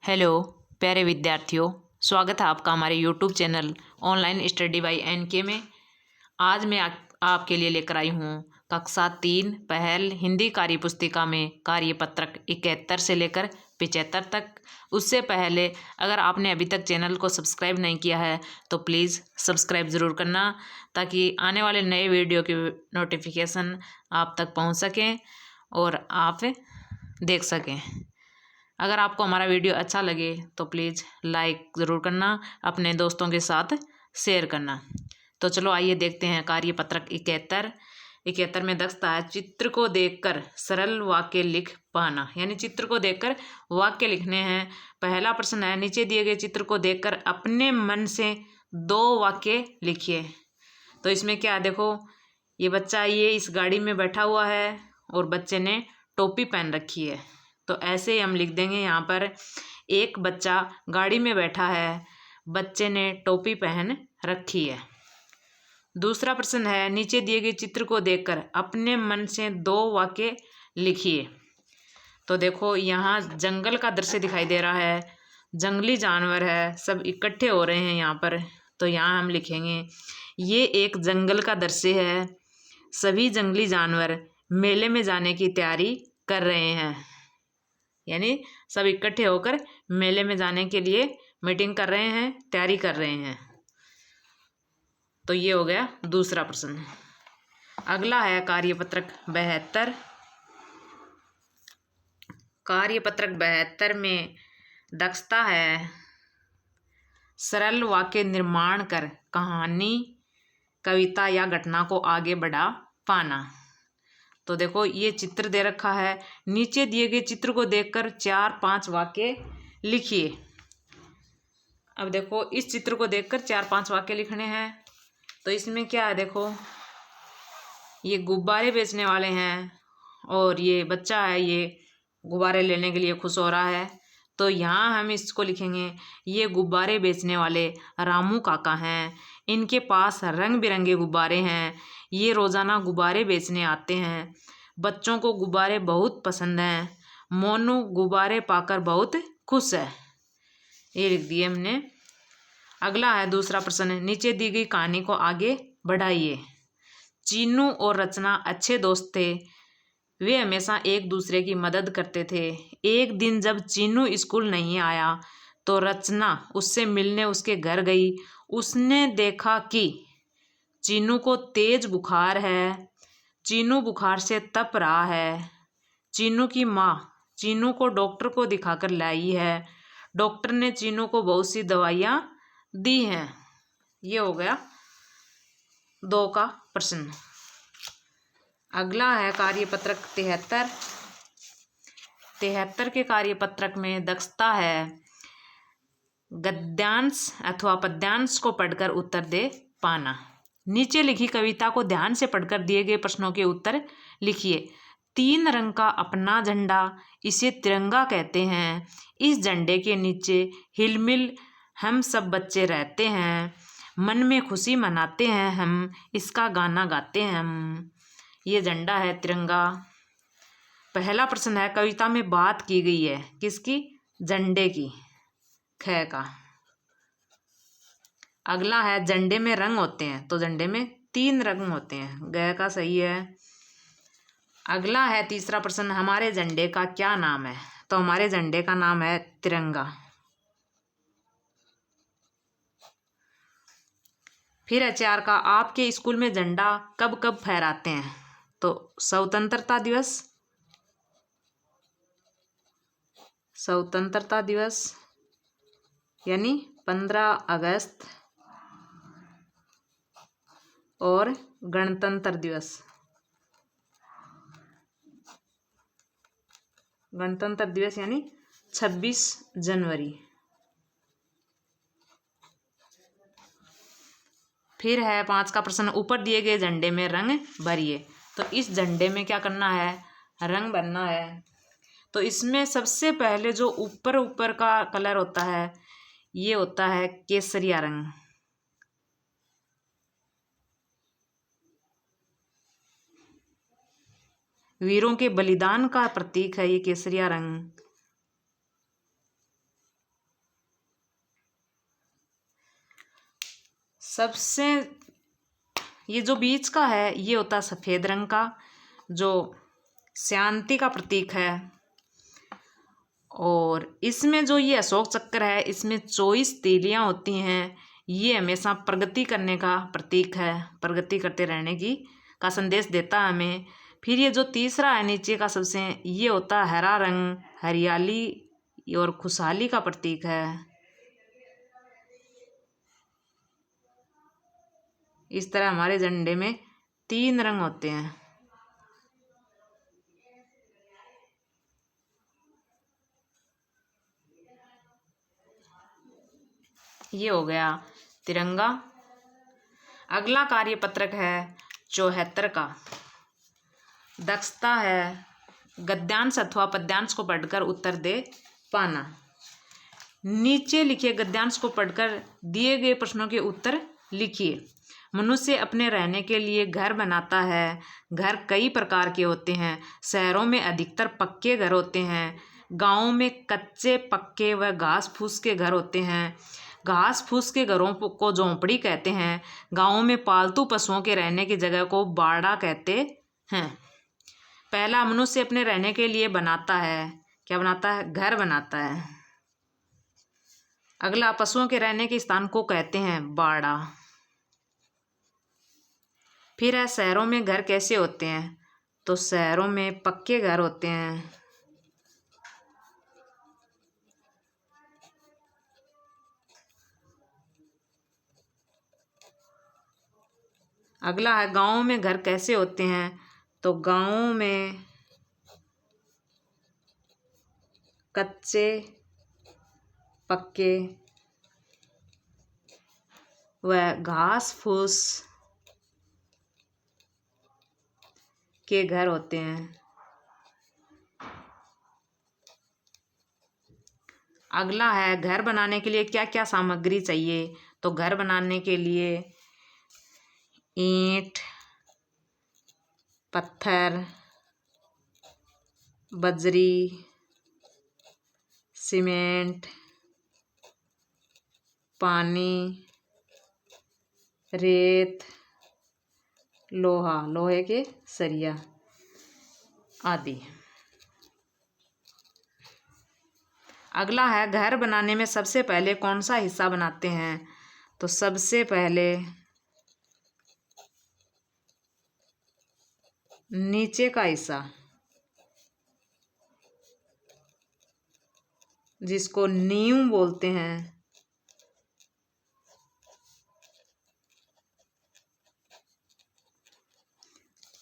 Hello प्यारे विद्यार्थियों, स्वागत है आपका हमारे YouTube channel online study by NK में। आज मैं आपके लिए लेकर आई हूँ कक्षा 3 पहल हिंदी कार्य पुस्तिका में कार्यपत्रक 71 से लेकर 75 तक। उससे पहले अगर आपने अभी तक चैनल को सब्सक्राइब नहीं किया है तो प्लीज़ सब्सक्राइब ज़रूर करना, ताकि आने वाले नए वीडियो की नोटिफिकेशन आप तक पहुँच सकें और आप देख सकें। अगर आपको हमारा वीडियो अच्छा लगे तो प्लीज़ लाइक ज़रूर करना, अपने दोस्तों के साथ शेयर करना। तो चलो आइए देखते हैं कार्यपत्रक 71 में दक्षता है चित्र को देखकर सरल वाक्य लिख पाना, यानी चित्र को देखकर वाक्य लिखने हैं। पहला प्रश्न है, नीचे दिए गए चित्र को देखकर अपने मन से 2 वाक्य लिखिए। तो इसमें क्या है, देखो ये बच्चा ये इस गाड़ी में बैठा हुआ है और बच्चे ने टोपी पहन रखी है। तो ऐसे ही हम लिख देंगे यहाँ पर, एक बच्चा गाड़ी में बैठा है, बच्चे ने टोपी पहन रखी है। दूसरा प्रश्न है, नीचे दिए गए चित्र को देखकर अपने मन से 2 वाक्य लिखिए। तो देखो यहाँ जंगल का दृश्य दिखाई दे रहा है, जंगली जानवर है, सब इकट्ठे हो रहे हैं यहाँ पर। तो यहाँ हम लिखेंगे ये एक जंगल का दृश्य है, सभी जंगली जानवर मेले में जाने की तैयारी कर रहे हैं, यानी सब इकट्ठे होकर मेले में जाने के लिए मीटिंग कर रहे हैं, तैयारी कर रहे हैं। तो ये हो गया दूसरा प्रश्न। अगला है कार्यपत्रक 72। कार्यपत्रक 72 में दक्षता है सरल वाक्य निर्माण कर कहानी, कविता या घटना को आगे बढ़ा पाना। तो देखो ये चित्र दे रखा है, नीचे दिए गए चित्र को देखकर 4-5 वाक्य लिखिए। अब देखो इस चित्र को देखकर 4-5 वाक्य लिखने हैं। तो इसमें क्या है, देखो ये गुब्बारे बेचने वाले हैं और ये बच्चा है, ये गुब्बारे लेने के लिए खुश हो रहा है। तो यहाँ हम इसको लिखेंगे, ये गुब्बारे बेचने वाले रामू काका हैं, इनके पास रंग बिरंगे गुब्बारे हैं, ये रोज़ाना गुब्बारे बेचने आते हैं, बच्चों को गुब्बारे बहुत पसंद हैं, मोनू गुब्बारे पाकर बहुत खुश है। ये लिख दिए हमने। अगला है दूसरा प्रश्न, नीचे दी गई कहानी को आगे बढ़ाइए। चीनू और रचना अच्छे दोस्त थे, वे हमेशा एक दूसरे की मदद करते थे। एक दिन जब चीनू स्कूल नहीं आया तो रचना उससे मिलने उसके घर गई। उसने देखा कि चीनू को तेज बुखार है, चीनू बुखार से तप रहा है। चीनू की माँ चीनू को डॉक्टर को दिखाकर लाई है, डॉक्टर ने चीनू को बहुत सी दवाइयाँ दी हैं। ये हो गया 2 का प्रश्न। अगला है कार्यपत्रक 73। 73 के कार्यपत्रक में दक्षता है गद्यांश अथवा पद्यांश को पढ़कर उत्तर दे पाना। नीचे लिखी कविता को ध्यान से पढ़कर दिए गए प्रश्नों के उत्तर लिखिए। 3 रंग का अपना झंडा, इसे तिरंगा कहते हैं। इस झंडे के नीचे हिलमिल हम सब बच्चे रहते हैं, मन में खुशी मनाते हैं हम, इसका गाना गाते हैं हम। ये झंडा है तिरंगा। पहला प्रश्न है, कविता में बात की गई है किसकी? झंडे की, ख का। अगला है, झंडे में रंग होते हैं, तो झंडे में 3 रंग होते हैं, ग का सही है। अगला है तीसरा प्रश्न, हमारे झंडे का क्या नाम है? तो हमारे झंडे का नाम है तिरंगा। फिर है 4 का, आपके स्कूल में झंडा कब कब फहराते हैं? तो स्वतंत्रता दिवस यानी 15 अगस्त और गणतंत्र दिवस यानी 26 जनवरी। फिर है 5 का प्रश्न, ऊपर दिए गए झंडे में रंग भरिए। तो इस झंडे में क्या करना है? रंग भरना है। तो इसमें सबसे पहले जो ऊपर का कलर होता है, ये होता है केसरिया रंग। वीरों के बलिदान का प्रतीक है ये केसरिया रंग। सबसे ये जो बीच का है ये होता है सफ़ेद रंग का, जो शांति का प्रतीक है। और इसमें जो ये अशोक चक्र है इसमें 24 तीलियां होती हैं। ये हमेशा प्रगति करने का प्रतीक है, प्रगति करते रहने की का संदेश देता है हमें। फिर ये जो तीसरा है नीचे का सबसे, ये होता है हरा रंग, हरियाली और खुशहाली का प्रतीक है। इस तरह हमारे झंडे में 3 रंग होते हैं। ये हो गया तिरंगा। अगला कार्यपत्रक है 74 का। दक्षता है गद्यांश अथवा पद्यांश को पढ़कर उत्तर दे पाना। नीचे लिखे गद्यांश को पढ़कर दिए गए प्रश्नों के उत्तर लिखिए। मनुष्य अपने रहने के लिए घर बनाता है। घर कई प्रकार के होते हैं। शहरों में अधिकतर पक्के घर होते हैं। गांवों में कच्चे, पक्के व घास फूस के घर होते हैं। घास फूस के घरों को झोंपड़ी कहते हैं। गांवों में पालतू पशुओं के रहने की जगह को बाड़ा कहते हैं। पहला, मनुष्य अपने रहने के लिए बनाता है। क्या बनाता है? घर बनाता है। अगला, पशुओं के रहने के स्थान को कहते हैं बाड़ा। फिर है शहरों में घर कैसे होते हैं? तो शहरों में पक्के घर होते हैं। अगला है गांवों में घर कैसे होते हैं? तो गांवों में कच्चे, पक्के व घास फूस के घर होते हैं। अगला है घर बनाने के लिए क्या क्या सामग्री चाहिए? तो घर बनाने के लिए ईंट, पत्थर, बजरी, सीमेंट, पानी, रेत, लोहा, लोहे के सरिया आदि। अगला है घर बनाने में सबसे पहले कौन सा हिस्सा बनाते हैं? तो सबसे पहले नीचे का हिस्सा, जिसको नींव बोलते हैं।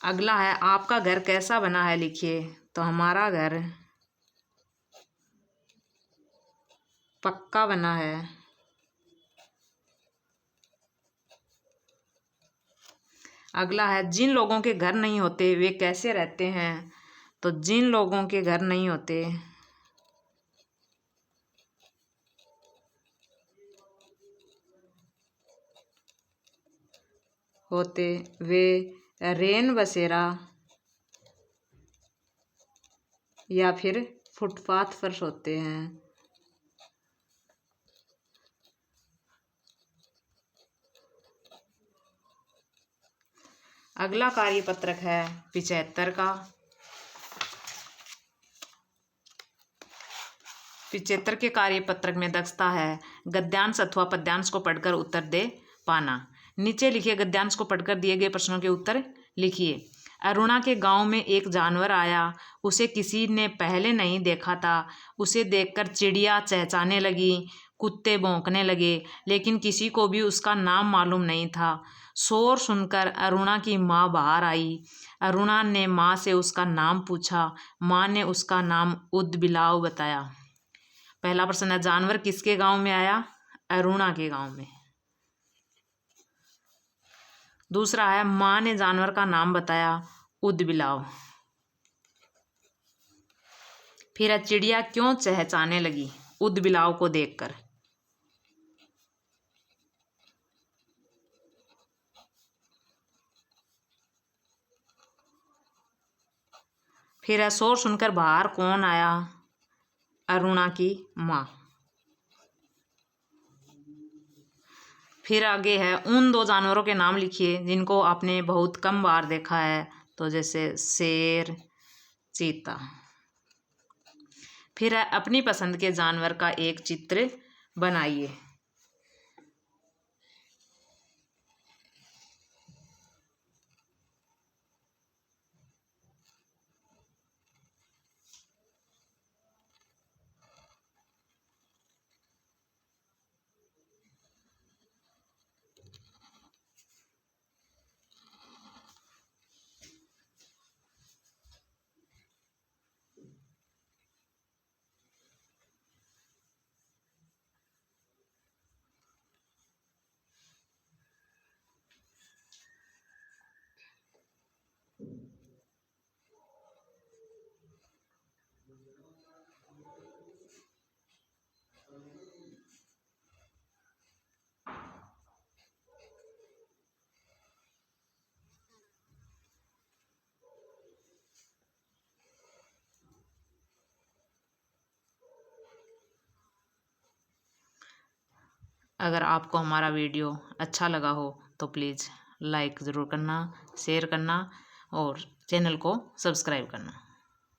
अगला है आपका घर कैसा बना है लिखिए। तो हमारा घर पक्का बना है। अगला है जिन लोगों के घर नहीं होते वे कैसे रहते हैं? तो जिन लोगों के घर नहीं होते वे रेन बसेरा या फिर फुटपाथ पर सोते हैं। अगला कार्यपत्रक है 75 का। 75 के कार्यपत्रक में दक्षता है गद्यांश अथवा पद्यांश को पढ़कर उत्तर दे पाना। नीचे लिखे गद्यांश को पढ़कर दिए गए प्रश्नों के उत्तर लिखिए। अरुणा के गांव में एक जानवर आया। उसे किसी ने पहले नहीं देखा था। उसे देखकर चिड़िया चहचहाने लगी, कुत्ते भौंकने लगे, लेकिन किसी को भी उसका नाम मालूम नहीं था। शोर सुनकर अरुणा की माँ बाहर आई। अरुणा ने माँ से उसका नाम पूछा। माँ ने उसका नाम उदबिलाव बताया। पहला प्रश्न है जानवर किसके गांव में आया? अरुणा के गांव में। दूसरा है माँ ने जानवर का नाम बताया उदबिलाव। फिर है चिड़िया क्यों चहचहाने लगी उदबिलाव को देखकर? फिर है शोर सुनकर बाहर कौन आया? अरुणा की माँ। फिर आगे है उन दो जानवरों के नाम लिखिए जिनको आपने बहुत कम बार देखा है। तो जैसे शेर, चीता। फिर है अपनी पसंद के जानवर का एक चित्र बनाइए। अगर आपको हमारा वीडियो अच्छा लगा हो तो प्लीज़ लाइक ज़रूर करना, शेयर करना और चैनल को सब्सक्राइब करना।